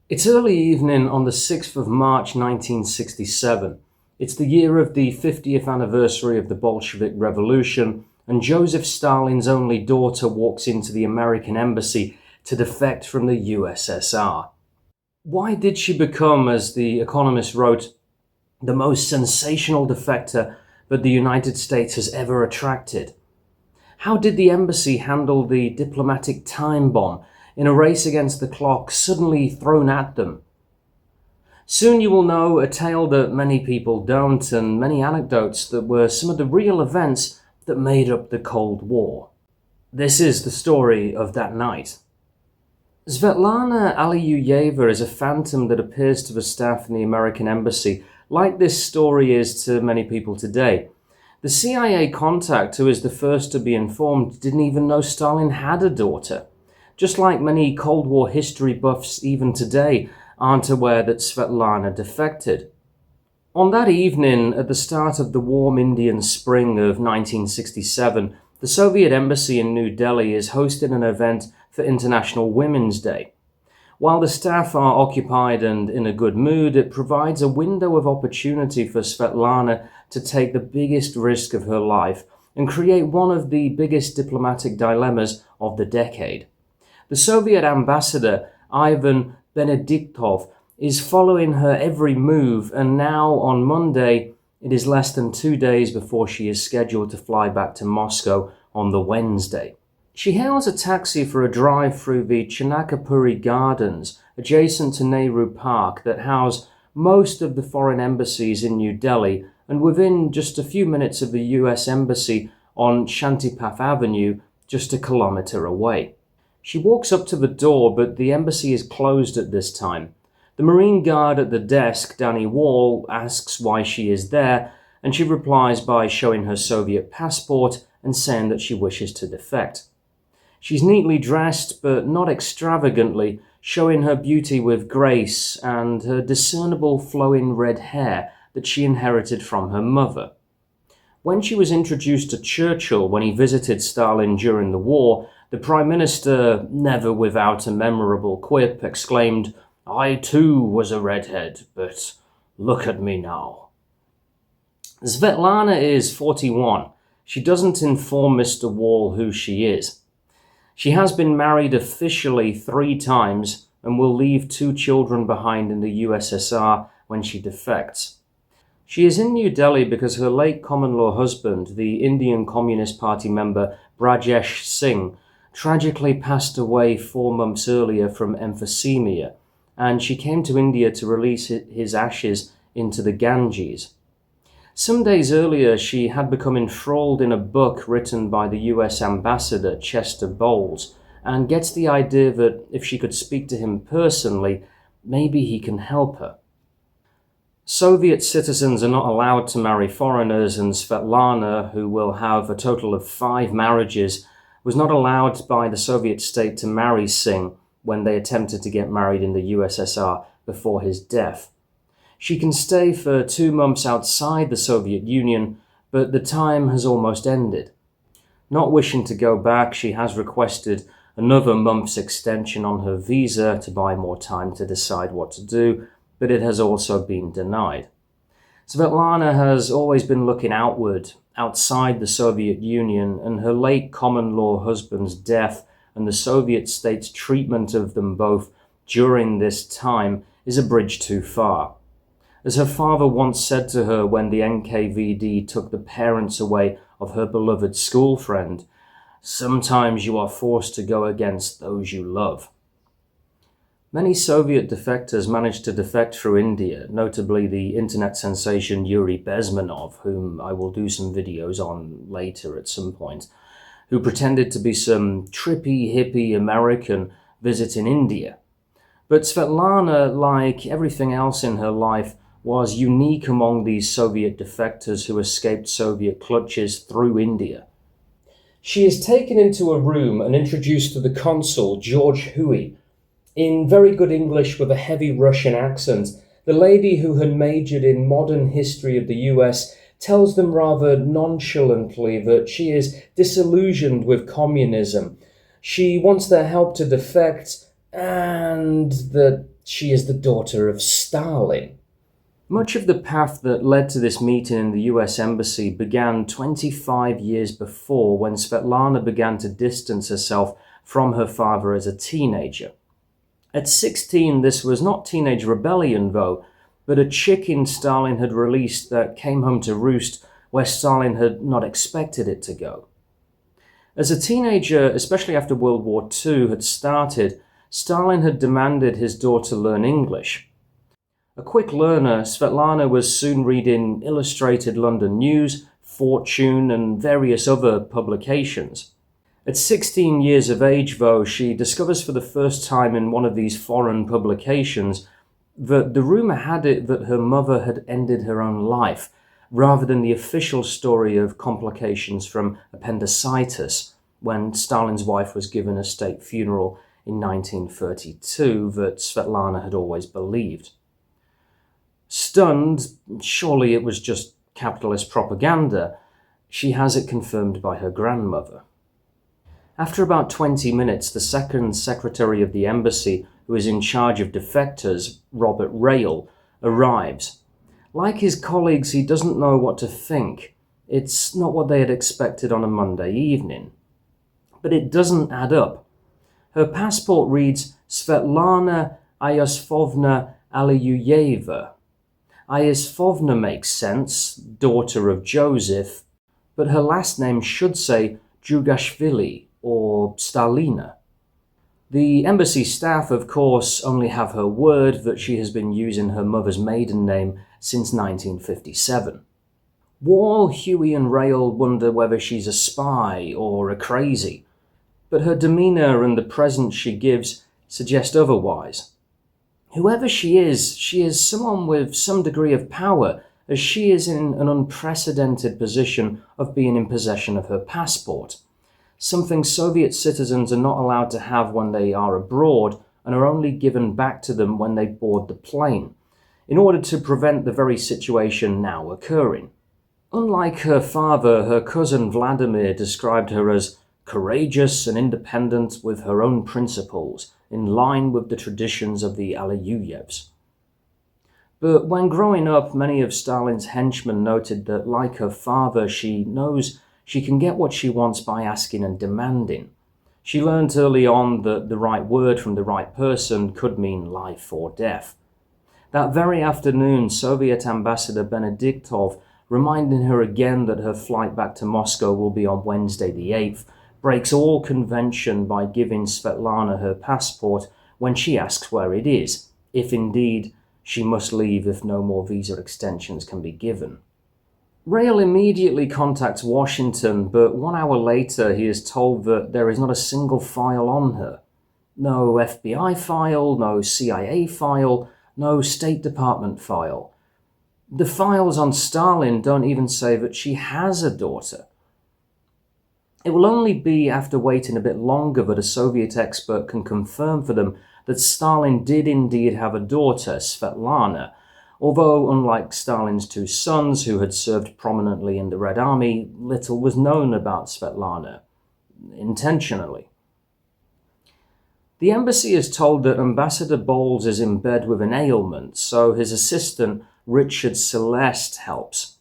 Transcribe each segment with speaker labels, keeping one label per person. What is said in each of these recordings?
Speaker 1: It's early evening on the 6th of March 1967. It's the year of the 50th anniversary of the Bolshevik Revolution, and Joseph Stalin's only daughter walks into the American embassy to defect from the USSR. Why did she become, as The Economist wrote, the most sensational defector that the United States has ever attracted? How did the embassy handle the diplomatic time bomb in a race against the clock suddenly thrown at them? Soon you will know a tale that many people don't, and many anecdotes that were some of the real events that made up the Cold War. This is the story of that night. Svetlana Aliyeva is a phantom that appears to the staff in the American embassy, like this story is to many people today. The CIA contact, who is the first to be informed, didn't even know Stalin had a daughter. Just like many Cold War history buffs even today aren't aware that Svetlana defected. On that evening, at the start of the warm Indian spring of 1967, the Soviet embassy in New Delhi is hosting an event for International Women's Day. While the staff are occupied and in a good mood, it provides a window of opportunity for Svetlana to take the biggest risk of her life and create one of the biggest diplomatic dilemmas of the decade. The Soviet ambassador, Ivan Benediktov, is following her every move, and now on Monday, it is less than 2 days before she is scheduled to fly back to Moscow on the Wednesday. She hails a taxi for a drive through the Chanakapuri Gardens, adjacent to Nehru Park, that house most of the foreign embassies in New Delhi, and within just a few minutes of the US Embassy on Shantipath Avenue, just a kilometre away. She walks up to the door, but the embassy is closed at this time. The Marine guard at the desk, Danny Wall, asks why she is there, and she replies by showing her Soviet passport and saying that she wishes to defect. She's neatly dressed, but not extravagantly, showing her beauty with grace and her discernible flowing red hair that she inherited from her mother. When she was introduced to Churchill when he visited Stalin during the war, the Prime Minister, never without a memorable quip, exclaimed, "I too was a redhead, but look at me now." Svetlana is 41. She doesn't inform Mr. Wall who she is. She has been married officially 3 times and will leave 2 children behind in the USSR when she defects. She is in New Delhi because her late common-law husband, the Indian Communist Party member Brajesh Singh, tragically passed away 4 months earlier from emphysema, and she came to India to release his ashes into the Ganges. Some days earlier, she had become enthralled in a book written by the US ambassador Chester Bowles, and gets the idea that if she could speak to him personally, maybe he can help her. Soviet citizens are not allowed to marry foreigners, and Svetlana, who will have a total of 5 marriages, was not allowed by the Soviet state to marry Singh when they attempted to get married in the USSR before his death. She can stay for 2 months outside the Soviet Union, but the time has almost ended. Not wishing to go back, she has requested another month's extension on her visa to buy more time to decide what to do, but it has also been denied. Svetlana has always been looking outward, outside the Soviet Union, and her late common-law husband's death and the Soviet state's treatment of them both during this time is a bridge too far. As her father once said to her when the NKVD took the parents away of her beloved school friend, "Sometimes you are forced to go against those you love." Many Soviet defectors managed to defect through India, notably the internet sensation Yuri Bezmenov, whom I will do some videos on later at some point, who pretended to be some trippy hippie American visiting India. But Svetlana, like everything else in her life, was unique among these Soviet defectors who escaped Soviet clutches through India. She is taken into a room and introduced to the consul, George Huey. In very good English with a heavy Russian accent, the lady who had majored in modern history of the US tells them rather nonchalantly that she is disillusioned with communism. She wants their help to defect, and that She is the daughter of Stalin. Much of the path that led to this meeting in the US Embassy began 25 years before, when Svetlana began to distance herself from her father as a teenager. At 16, this was not teenage rebellion though, but a chicken Stalin had released that came home to roost where Stalin had not expected it to go. As a teenager, especially after World War II had started, Stalin had demanded his daughter learn English. A quick learner, Svetlana was soon reading Illustrated London News, Fortune, and various other publications. At 16 years of age, though, she discovers for the first time in one of these foreign publications that the rumor had it that her mother had ended her own life, rather than the official story of complications from appendicitis when Stalin's wife was given a state funeral in 1932 that Svetlana had always believed. Stunned, surely it was just capitalist propaganda, she has it confirmed by her grandmother. After about 20 minutes, the second secretary of the embassy, who is in charge of defectors, Robert Rail, arrives. Like his colleagues, he doesn't know what to think. It's not what they had expected on a Monday evening. But it doesn't add up. Her passport reads Svetlana Iosifovna Aliyuyeva. Iosifovna makes sense, daughter of Joseph, but her last name should say Jugashvili or Stalina. The embassy staff, of course, only have her word that she has been using her mother's maiden name since 1957. Wall, Huey and Rail wonder whether she's a spy or a crazy, but her demeanour and the presents she gives suggest otherwise. Whoever she is someone with some degree of power, as she is in an unprecedented position of being in possession of her passport, something Soviet citizens are not allowed to have when they are abroad and are only given back to them when they board the plane, in order to prevent the very situation now occurring. Unlike her father, her cousin Vladimir described her as courageous and independent with her own principles, in line with the traditions of the Aliyuyevs. But when growing up, many of Stalin's henchmen noted that, like her father, she knows she can get what she wants by asking and demanding. She learned early on that the right word from the right person could mean life or death. That very afternoon, Soviet Ambassador Benediktov, reminding her again that her flight back to Moscow will be on Wednesday the 8th, breaks all convention by giving Svetlana her passport when she asks where it is, if indeed she must leave if no more visa extensions can be given. Rail immediately contacts Washington, but 1 hour later he is told that there is not a single file on her. No FBI file, no CIA file, no State Department file. The files on Stalin don't even say that she has a daughter. It will only be after waiting a bit longer that a Soviet expert can confirm for them that Stalin did indeed have a daughter, Svetlana, although unlike Stalin's two sons, who had served prominently in the Red Army, little was known about Svetlana, intentionally. The embassy is told that Ambassador Bowles is in bed with an ailment, so his assistant, Richard Celeste, helps.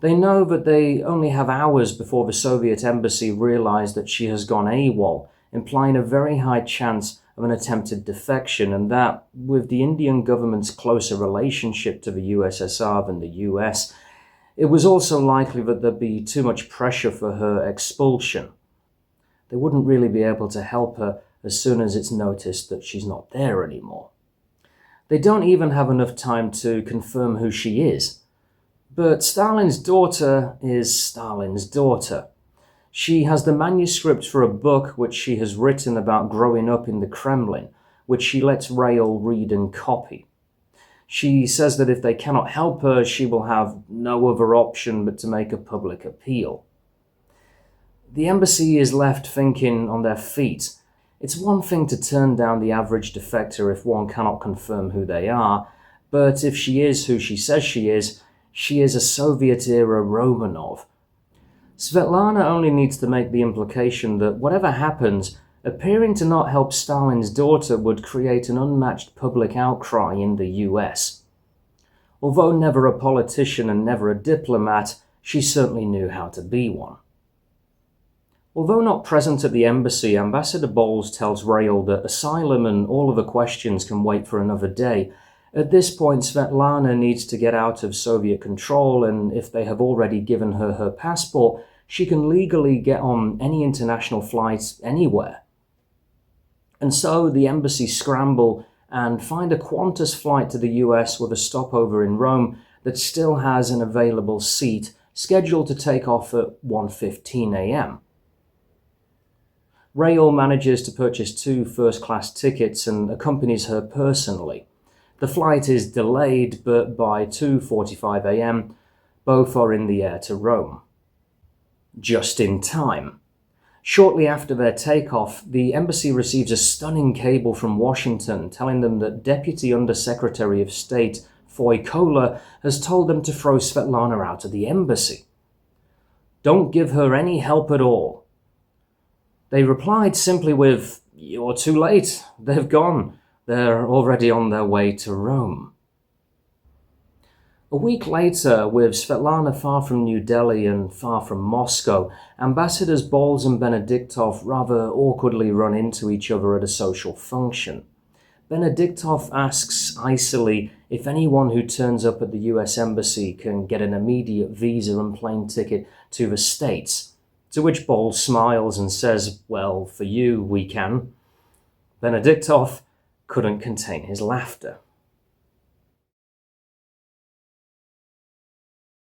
Speaker 1: They know that they only have hours before the Soviet embassy realize that she has gone AWOL, implying a very high chance of an attempted defection, and that, with the Indian government's closer relationship to the USSR than the US, it was also likely that there'd be too much pressure for her expulsion. They wouldn't really be able to help her as soon as it's noticed that she's not there anymore. They don't even have enough time to confirm who she is. But Stalin's daughter is Stalin's daughter. She has the manuscript for a book which she has written about growing up in the Kremlin, which she lets Rail read and copy. She says that if they cannot help her, she will have no other option but to make a public appeal. The embassy is left thinking on their feet. It's one thing to turn down the average defector if one cannot confirm who they are, but if she is who she says she is a Soviet-Era Romanov. Svetlana only needs to make the implication that whatever happens, Appearing to not help Stalin's daughter would create an unmatched public outcry in the US. Although never a politician and never a diplomat, she certainly knew how to be one. Although not present at the embassy, Ambassador Bowles tells Rail that asylum and all other questions can wait for another day. At this point, Svetlana needs to get out of Soviet control, and if they have already given her her passport, she can legally get on any international flights anywhere. And so the embassy scramble and find a Qantas flight to the US with a stopover in Rome that still has an available seat, scheduled to take off at 1:15 a.m. Rail manages to purchase 2 first-class tickets and accompanies her personally. The flight is delayed, but by 2:45 a.m., both are in the air to Rome. Just in time. Shortly after their takeoff, the embassy receives a stunning cable from Washington telling them that Deputy Undersecretary of State Foy Kohler has told them to throw Svetlana out of the embassy. Don't give her any help at all. They replied simply with, "You're too late. They've gone. They're already on their way to Rome." A week later, with Svetlana far from New Delhi and far from Moscow, Ambassadors Bowles and Benediktov rather awkwardly run into each other at a social function. Benediktov asks icily if anyone who turns up at the US Embassy can get an immediate visa and plane ticket to the States, to which Bowles smiles and says, "Well, for you, we can." Benediktov couldn't contain his laughter.